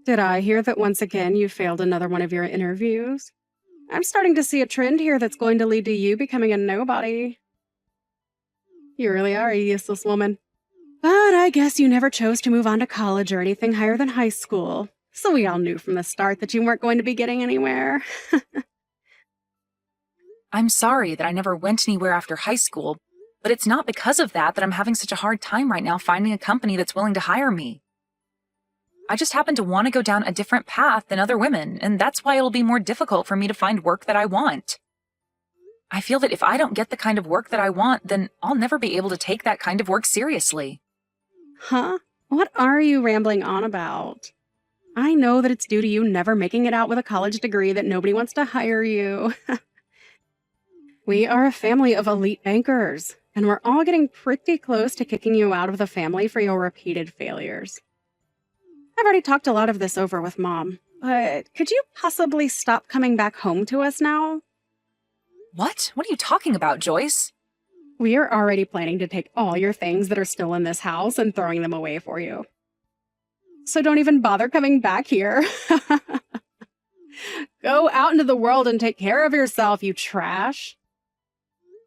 Did I hear that once again you failed another one of your interviews? I'm starting to see a trend here that's going to lead to you becoming a nobody. You really are a useless woman. But I guess you never chose to move on to college or anything higher than high school. So we all knew from the start that you weren't going to be getting anywhere. I'm sorry that I never went anywhere after high school, but it's not because of that I'm having such a hard time right now finding a company that's willing to hire me. I just happen to want to go down a different path than other women, and that's why it'll be more difficult for me to find work that I want. I feel that if I don't get the kind of work that I want, then I'll never be able to take that kind of work seriously. Huh? What are you rambling on about? I know that it's due to you never making it out with a college degree that nobody wants to hire you. We are a family of elite bankers, and we're all getting pretty close to kicking you out of the family for your repeated failures. I've already talked a lot of this over with Mom, but could you possibly stop coming back home to us now? What? What are you talking about, Joyce? We are already planning to take all your things that are still in this house and throwing them away for you. So don't even bother coming back here. Go out into the world and take care of yourself, you trash.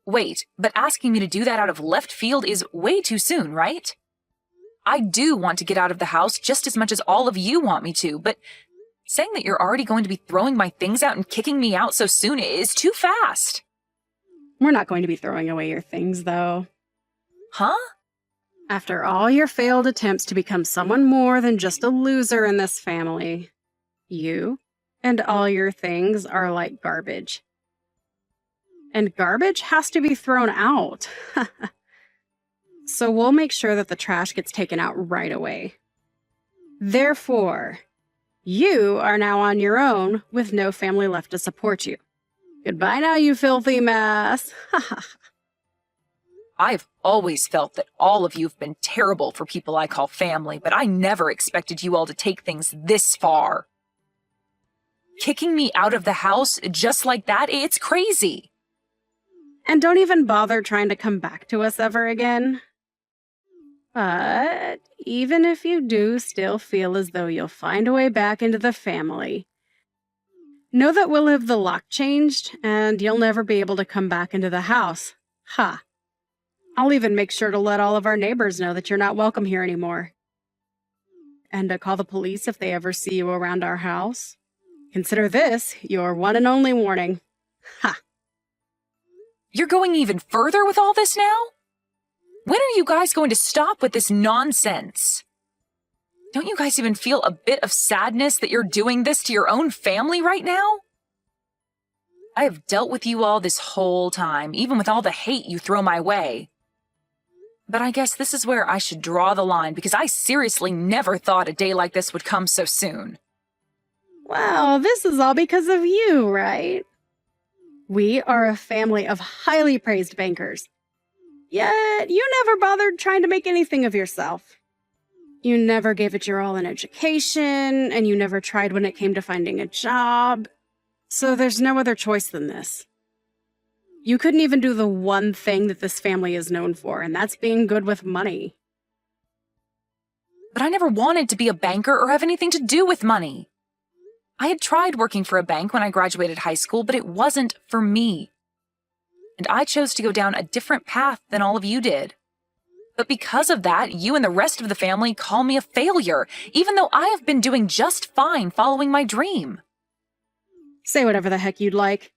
Wait, but asking me to do that out of left field is way too soon, right? I do want to get out of the house just as much as all of you want me to, but saying that you're already going to be throwing my things out and kicking me out so soon is too fast. We're not going to be throwing away your things, though. Huh? After all your failed attempts to become someone more than just a loser in this family, you and all your things are like garbage. And garbage has to be thrown out. So we'll make sure that the trash gets taken out right away. Therefore, you are now on your own with no family left to support you. Goodbye now, you filthy mess. I've always felt that all of you have been terrible for people I call family, but I never expected you all to take things this far. Kicking me out of the house just like that, it's crazy. And don't even bother trying to come back to us ever again. But even if you do still feel as though you'll find a way back into the family, know that we'll have the lock changed and you'll never be able to come back into the house. Ha! I'll even make sure to let all of our neighbors know that you're not welcome here anymore. And to call the police if they ever see you around our house. Consider this your one and only warning. Ha! You're going even further with all this now? When are you guys going to stop with this nonsense? Don't you guys even feel a bit of sadness that you're doing this to your own family right now? I have dealt with you all this whole time, even with all the hate you throw my way. But I guess this is where I should draw the line, because I seriously never thought a day like this would come so soon. Well, this is all because of you, right? We are a family of highly praised bankers. Yet, you never bothered trying to make anything of yourself. You never gave it your all in education, and you never tried when it came to finding a job. So there's no other choice than this. You couldn't even do the one thing that this family is known for, and that's being good with money. But I never wanted to be a banker or have anything to do with money. I had tried working for a bank when I graduated high school, but it wasn't for me. And I chose to go down a different path than all of you did. But because of that, you and the rest of the family call me a failure, even though I have been doing just fine following my dream. Say whatever the heck you'd like.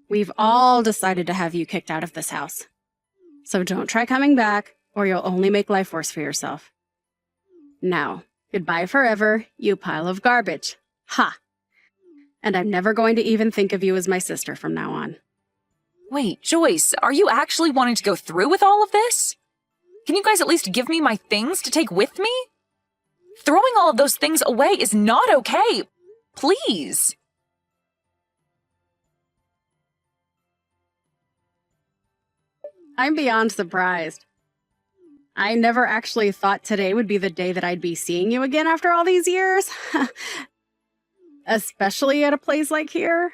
We've all decided to have you kicked out of this house. So don't try coming back, or you'll only make life worse for yourself. Now, goodbye forever, you pile of garbage. Ha! And I'm never going to even think of you as my sister from now on. Wait, Joyce, are you actually wanting to go through with all of this? Can you guys at least give me my things to take with me? Throwing all of those things away is not okay. Please. I'm beyond surprised. I never actually thought today would be the day that I'd be seeing you again after all these years. Especially at a place like here.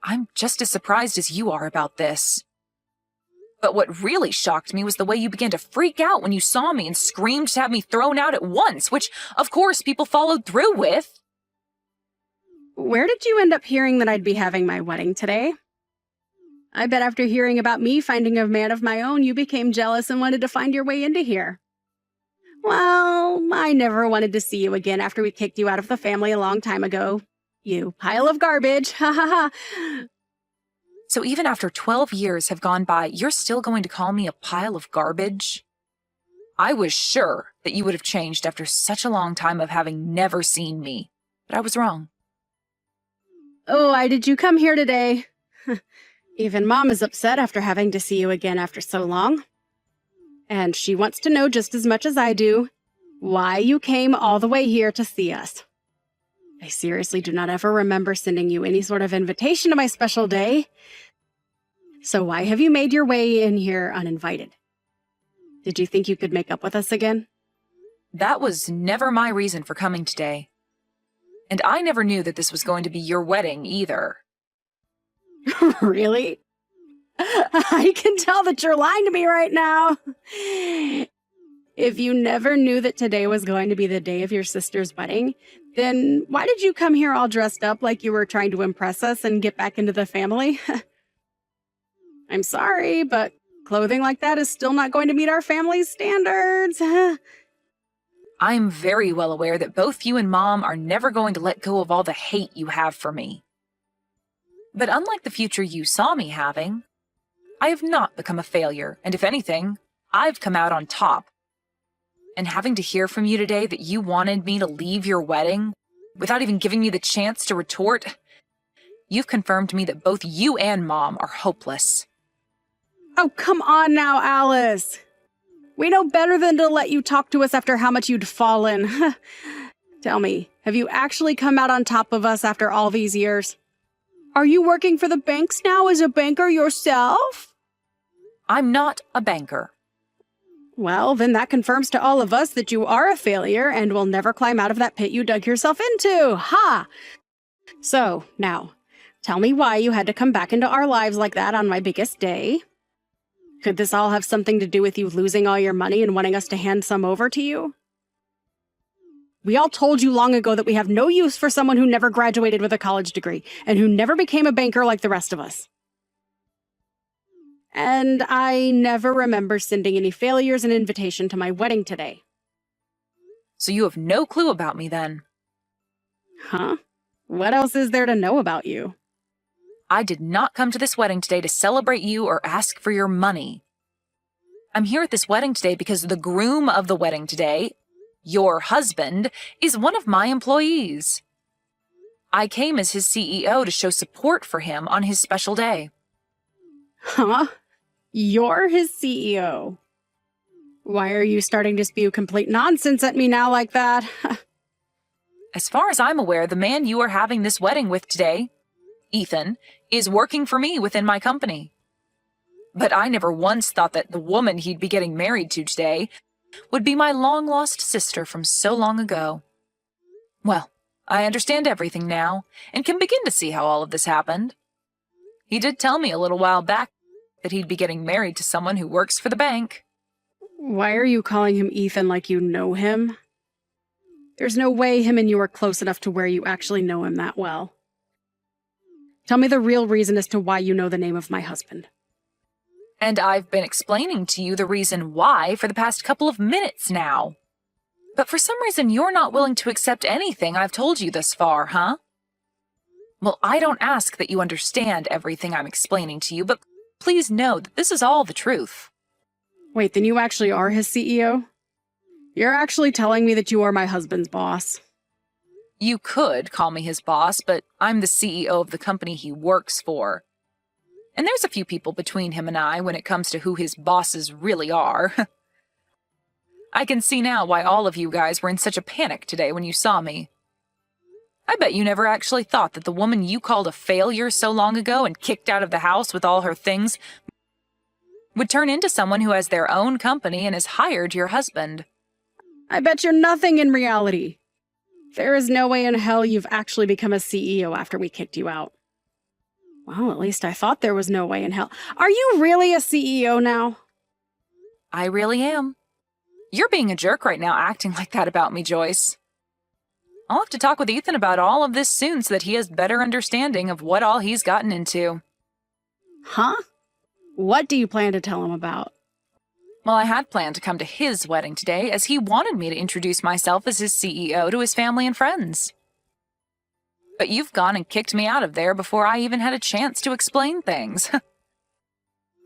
I'm just as surprised as you are about this. But what really shocked me was the way you began to freak out when you saw me and screamed to have me thrown out at once, which, of course, people followed through with. Where did you end up hearing that I'd be having my wedding today? I bet after hearing about me finding a man of my own, you became jealous and wanted to find your way into here. Well, I never wanted to see you again after we kicked you out of the family a long time ago. You pile of garbage, ha ha ha. So even after 12 years have gone by, you're still going to call me a pile of garbage? I was sure that you would have changed after such a long time of having never seen me, but I was wrong. Oh, why did you come here today? Even Mom is upset after having to see you again after so long. And she wants to know just as much as I do why you came all the way here to see us. I seriously do not ever remember sending you any sort of invitation to my special day. So why have you made your way in here uninvited? Did you think you could make up with us again? That was never my reason for coming today. And I never knew that this was going to be your wedding either. Really? I can tell that you're lying to me right now. If you never knew that today was going to be the day of your sister's wedding, then why did you come here all dressed up like you were trying to impress us and get back into the family? I'm sorry, but clothing like that is still not going to meet our family's standards. I'm very well aware that both you and Mom are never going to let go of all the hate you have for me. But unlike the future you saw me having, I have not become a failure, and if anything, I've come out on top. And having to hear from you today that you wanted me to leave your wedding without even giving me the chance to retort, you've confirmed to me that both you and Mom are hopeless. Oh, come on now, Alice. We know better than to let you talk to us after how much you'd fallen. Tell me, have you actually come out on top of us after all these years? Are you working for the banks now as a banker yourself? I'm not a banker. Well, then that confirms to all of us that you are a failure and will never climb out of that pit you dug yourself into. Ha! So, now, tell me why you had to come back into our lives like that on my biggest day. Could this all have something to do with you losing all your money and wanting us to hand some over to you? We all told you long ago that we have no use for someone who never graduated with a college degree and who never became a banker like the rest of us. And I never remember sending any failures an invitation to my wedding today. So you have no clue about me then? Huh? What else is there to know about you? I did not come to this wedding today to celebrate you or ask for your money. I'm here at this wedding today because the groom of the wedding today, your husband, is one of my employees. I came as his CEO to show support for him on his special day. Huh? You're his CEO. Why are you starting to spew complete nonsense at me now like that? As far as I'm aware, the man you are having this wedding with today, Ethan, is working for me within my company. But I never once thought that the woman he'd be getting married to today would be my long-lost sister from so long ago. Well, I understand everything now, and can begin to see how all of this happened. He did tell me a little while back that he'd be getting married to someone who works for the bank. Why are you calling him Ethan like you know him? There's no way him and you are close enough to where you actually know him that well. Tell me the real reason as to why you know the name of my husband. And I've been explaining to you the reason why for the past couple of minutes now. But for some reason, you're not willing to accept anything I've told you thus far, huh? Well, I don't ask that you understand everything I'm explaining to you, but please know that this is all the truth. Wait, then you actually are his CEO? You're actually telling me that you are my husband's boss? You could call me his boss, but I'm the CEO of the company he works for. And there's a few people between him and I when it comes to who his bosses really are. I can see now why all of you guys were in such a panic today when you saw me. I bet you never actually thought that the woman you called a failure so long ago and kicked out of the house with all her things would turn into someone who has their own company and has hired your husband. I bet you're nothing in reality. There is no way in hell you've actually become a CEO after we kicked you out. Well, at least I thought there was no way in hell. Are you really a CEO now? I really am. You're being a jerk right now acting like that about me, Joyce. I'll have to talk with Ethan about all of this soon so that he has better understanding of what all he's gotten into. Huh? What do you plan to tell him about? Well, I had planned to come to his wedding today as he wanted me to introduce myself as his CEO to his family and friends. But you've gone and kicked me out of there before I even had a chance to explain things.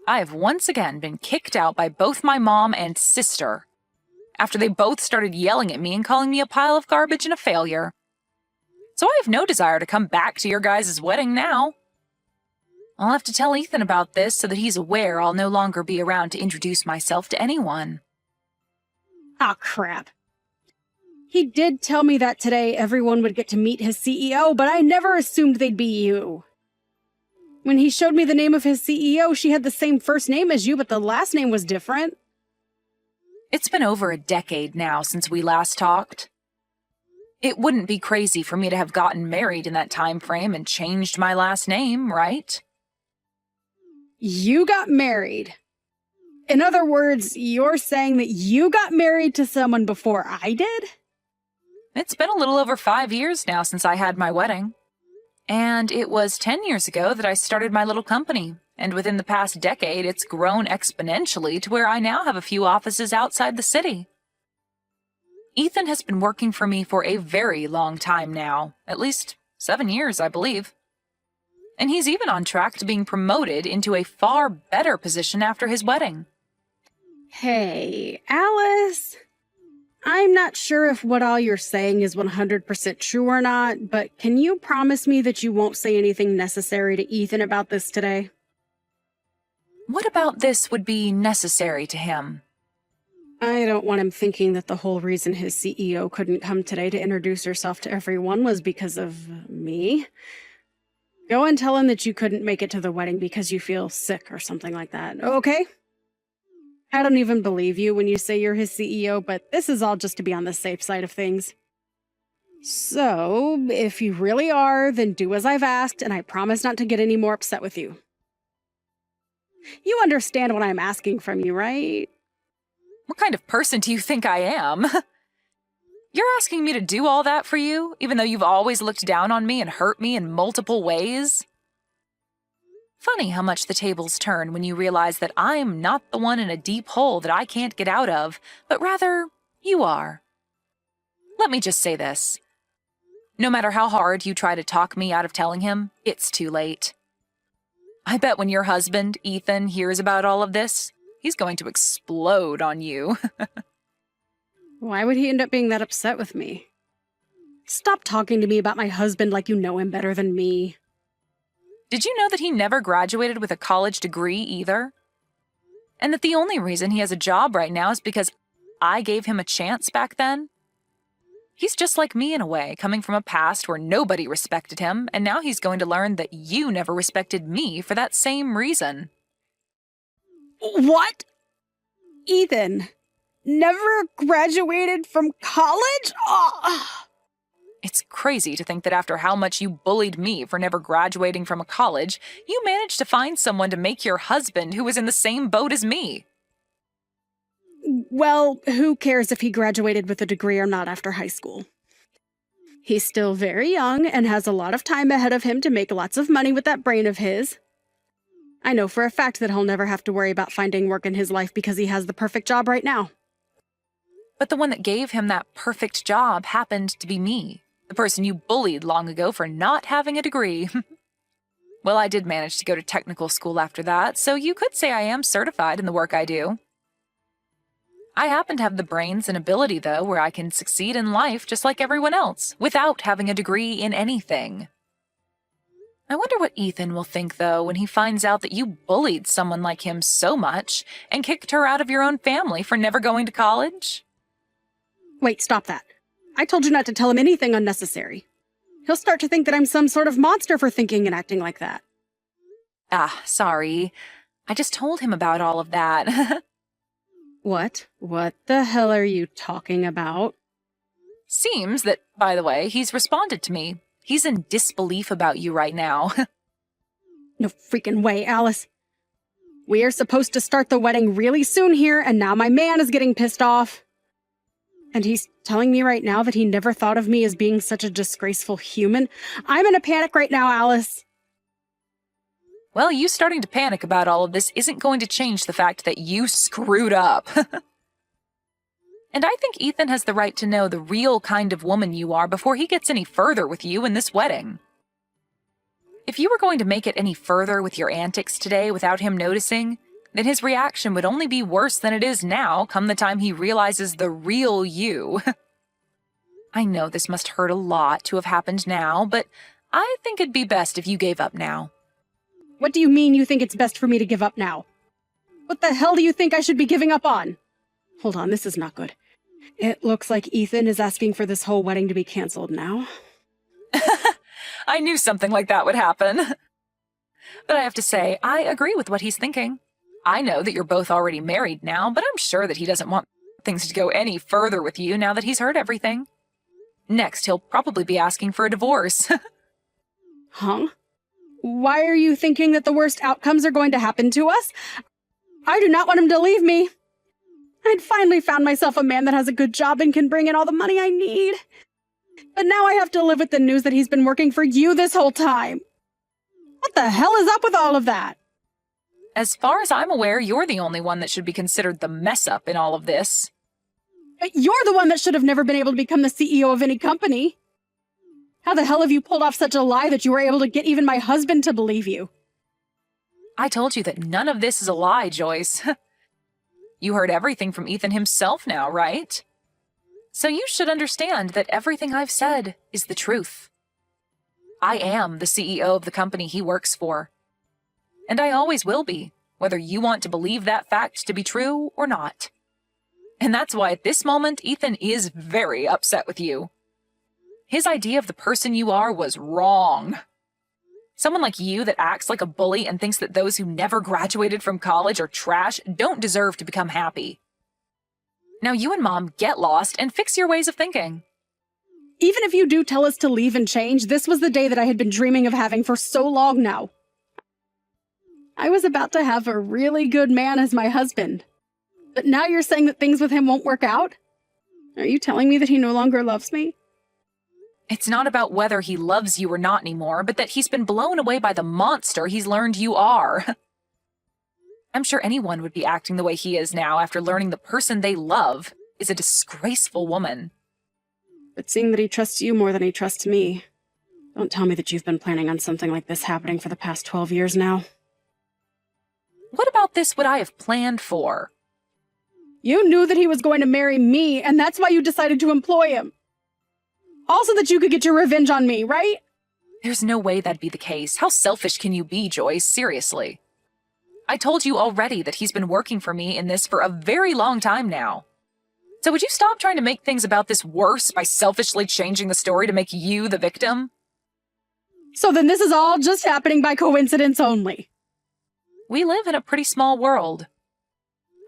I have once again been kicked out by both my mom and sister, after they both started yelling at me and calling me a pile of garbage and a failure. So I have no desire to come back to your guys' wedding now. I'll have to tell Ethan about this so that he's aware I'll no longer be around to introduce myself to anyone. Ah, crap. He did tell me that today everyone would get to meet his CEO, but I never assumed they'd be you. When he showed me the name of his CEO, she had the same first name as you, but the last name was different. It's been over a decade now since we last talked. It wouldn't be crazy for me to have gotten married in that time frame and changed my last name, right? You got married. In other words, you're saying that you got married to someone before I did? It's been a little over 5 years now since I had my wedding. And it was 10 years ago that I started my little company. And within the past decade, it's grown exponentially to where I now have a few offices outside the city. Ethan has been working for me for a very long time now, at least 7 years, I believe. And he's even on track to being promoted into a far better position after his wedding. Hey, Alice. I'm not sure if what all you're saying is 100% true or not, but can you promise me that you won't say anything necessary to Ethan about this today? What about this would be necessary to him? I don't want him thinking that the whole reason his CEO couldn't come today to introduce herself to everyone was because of me. Go and tell him that you couldn't make it to the wedding because you feel sick or something like that, okay? I don't even believe you when you say you're his CEO, but this is all just to be on the safe side of things. So, if you really are, then do as I've asked, and I promise not to get any more upset with you. You understand what I'm asking from you, right? What kind of person do you think I am? You're asking me to do all that for you, even though you've always looked down on me and hurt me in multiple ways? Funny how much the tables turn when you realize that I'm not the one in a deep hole that I can't get out of, but rather, you are. Let me just say this. No matter how hard you try to talk me out of telling him, it's too late. I bet when your husband, Ethan, hears about all of this, he's going to explode on you. Why would he end up being that upset with me? Stop talking to me about my husband like you know him better than me. Did you know that he never graduated with a college degree either? And that the only reason he has a job right now is because I gave him a chance back then? He's just like me in a way, coming from a past where nobody respected him, and now he's going to learn that you never respected me for that same reason. What? Ethan never graduated from college? Oh. It's crazy to think that after how much you bullied me for never graduating from a college, you managed to find someone to make your husband who was in the same boat as me. Well, who cares if he graduated with a degree or not after high school? He's still very young and has a lot of time ahead of him to make lots of money with that brain of his. I know for a fact that he'll never have to worry about finding work in his life because he has the perfect job right now. But the one that gave him that perfect job happened to be me. The person you bullied long ago for not having a degree. Well, I did manage to go to technical school after that, so you could say I am certified in the work I do. I happen to have the brains and ability, though, where I can succeed in life just like everyone else, without having a degree in anything. I wonder what Ethan will think, though, when he finds out that you bullied someone like him so much and kicked her out of your own family for never going to college. Wait, stop that. I told you not to tell him anything unnecessary. He'll start to think that I'm some sort of monster for thinking and acting like that. Ah, sorry. I just told him about all of that. What? What the hell are you talking about? Seems that, by the way, he's responded to me. He's in disbelief about you right now. No freaking way, Alice. We are supposed to start the wedding really soon here, and now my man is getting pissed off. And he's telling me right now that he never thought of me as being such a disgraceful human. I'm in a panic right now, Alice. Well, you starting to panic about all of this isn't going to change the fact that you screwed up. And I think Ethan has the right to know the real kind of woman you are before he gets any further with you in this wedding. If you were going to make it any further with your antics today without him noticing, then his reaction would only be worse than it is now come the time he realizes the real you. I know this must hurt a lot to have happened now, but I think it'd be best if you gave up now. What do you mean you think it's best for me to give up now? What the hell do you think I should be giving up on? Hold on, this is not good. It looks like Ethan is asking for this whole wedding to be canceled now. I knew something like that would happen. But I have to say, I agree with what he's thinking. I know that you're both already married now, but I'm sure that he doesn't want things to go any further with you now that he's heard everything. Next, he'll probably be asking for a divorce. Huh? Why are you thinking that the worst outcomes are going to happen to us? I do not want him to leave me. I'd finally found myself a man that has a good job and can bring in all the money I need. But now I have to live with the news that he's been working for you this whole time. What the hell is up with all of that? As far as I'm aware, you're the only one that should be considered the mess-up in all of this. But you're the one that should have never been able to become the CEO of any company. How the hell have you pulled off such a lie that you were able to get even my husband to believe you? I told you that none of this is a lie, Joyce. You heard everything from Ethan himself now, right? So you should understand that everything I've said is the truth. I am the CEO of the company he works for. And I always will be, whether you want to believe that fact to be true or not. And that's why at this moment, Ethan is very upset with you. His idea of the person you are was wrong. Someone like you that acts like a bully and thinks that those who never graduated from college are trash don't deserve to become happy. Now you and Mom get lost and fix your ways of thinking. Even if you do tell us to leave and change, this was the day that I had been dreaming of having for so long now. I was about to have a really good man as my husband. But now you're saying that things with him won't work out? Are you telling me that he no longer loves me? It's not about whether he loves you or not anymore, but that he's been blown away by the monster he's learned you are. I'm sure anyone would be acting the way he is now after learning the person they love is a disgraceful woman. But seeing that he trusts you more than he trusts me, don't tell me that you've been planning on something like this happening for the past 12 years now. What about this would I have planned for? You knew that he was going to marry me, and that's why you decided to employ him. Also that you could get your revenge on me, right? There's no way that'd be the case. How selfish can you be, Joyce? Seriously. I told you already that he's been working for me in this for a very long time now. So would you stop trying to make things about this worse by selfishly changing the story to make you the victim? So then this is all just happening by coincidence only. We live in a pretty small world.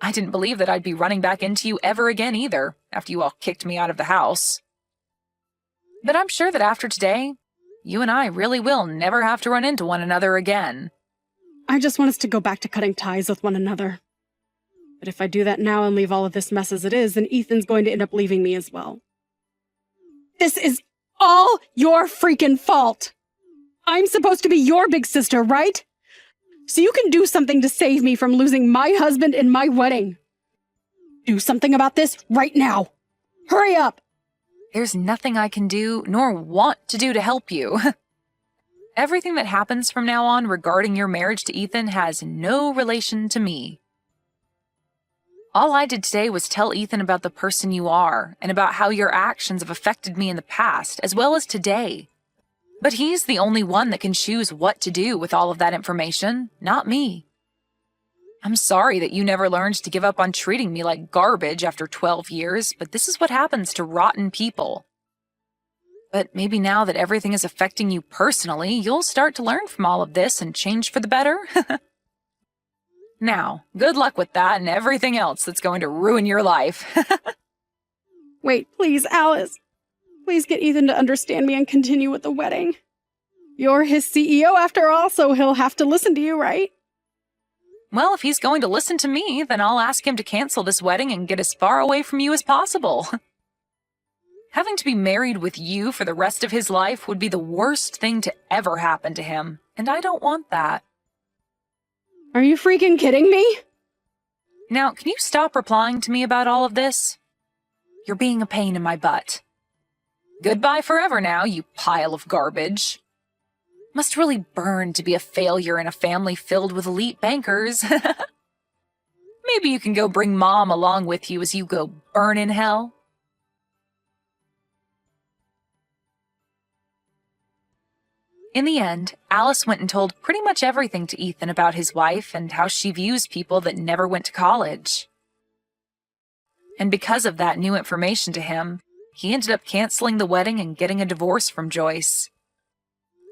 I didn't believe that I'd be running back into you ever again either, after you all kicked me out of the house. But I'm sure that after today, you and I really will never have to run into one another again. I just want us to go back to cutting ties with one another. But if I do that now and leave all of this mess as it is, then Ethan's going to end up leaving me as well. This is all your freaking fault! I'm supposed to be your big sister, right? So you can do something to save me from losing my husband and my wedding. Do something about this right now. Hurry up! There's nothing I can do, nor want to do to help you. Everything that happens from now on regarding your marriage to Ethan has no relation to me. All I did today was tell Ethan about the person you are, and about how your actions have affected me in the past, as well as today. But he's the only one that can choose what to do with all of that information, not me. I'm sorry that you never learned to give up on treating me like garbage after 12 years, but this is what happens to rotten people. But maybe now that everything is affecting you personally, you'll start to learn from all of this and change for the better. Now, good luck with that and everything else that's going to ruin your life. Wait, please, Alice. Please get Ethan to understand me and continue with the wedding. You're his CEO after all, so he'll have to listen to you, right? Well, if he's going to listen to me, then I'll ask him to cancel this wedding and get as far away from you as possible. Having to be married with you for the rest of his life would be the worst thing to ever happen to him, and I don't want that. Are you freaking kidding me? Now, can you stop replying to me about all of this? You're being a pain in my butt. Goodbye forever now, you pile of garbage. Must really burn to be a failure in a family filled with elite bankers. Maybe you can go bring Mom along with you as you go burn in hell. In the end, Alice went and told pretty much everything to Ethan about his wife and how she views people that never went to college. And because of that new information to him, he ended up canceling the wedding and getting a divorce from Joyce.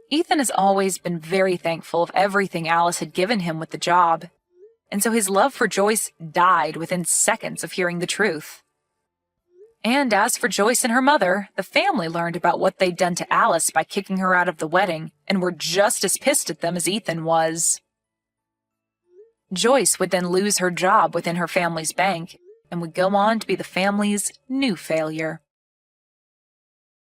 Ethan has always been very thankful of everything Alice had given him with the job, and so his love for Joyce died within seconds of hearing the truth. And as for Joyce and her mother, the family learned about what they'd done to Alice by kicking her out of the wedding and were just as pissed at them as Ethan was. Joyce would then lose her job within her family's bank and would go on to be the family's new failure.